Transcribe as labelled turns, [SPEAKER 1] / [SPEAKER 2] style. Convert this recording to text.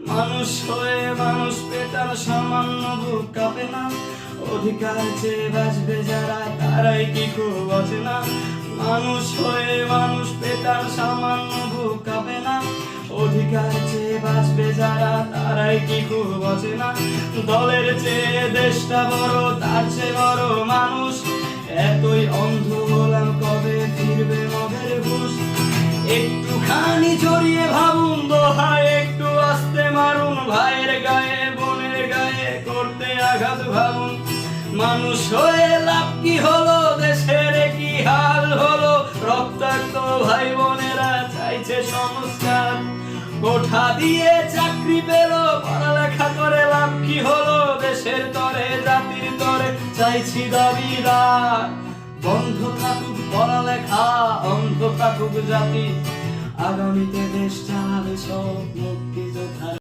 [SPEAKER 1] মানুষ হয়ে মানুষ পেটার সামান্য বুক কাঁপে না, অধিকার চেয়ে বাঁচবে যারা তারাই কি খুব অচেনা। মানুষ হয়ে মানুষ পেটার সামান্য বুক কাঁপে না, অধিকার চেয়ে বাঁচবে যারা তারাই কি খুব অচেনা। দলের চেয়ে দেশটা বড়, তার চেয়ে বড় মানুষ। এতই অন্ধ হলাম, কবে ফিরবে মদের হুঁশ? একটুখানি জড়িয়ে ভাবুন, দোহায় একটু আস্তে মারুন, ভাইয়ের গায়ে বোনের গায়ে করতে আঘাত ভাবুন। মানুষ হয়ে লাভ কি হলো, দেশের কি হাল হলো? রক্তাক্ত ভাই বোনেরা চাইছে সংস্কার, কোঠা দিয়ে চাকরি পেল, পড়ালেখা করে লাভ কি হলো? দেশের তরে জাতির তরে চাইছি দাবিদার। বন্ধ থাকুক পড়ালেখা, অন্ধ থাকুক জাতি, আগামীতে দেশ চালাবে স্বপ্ন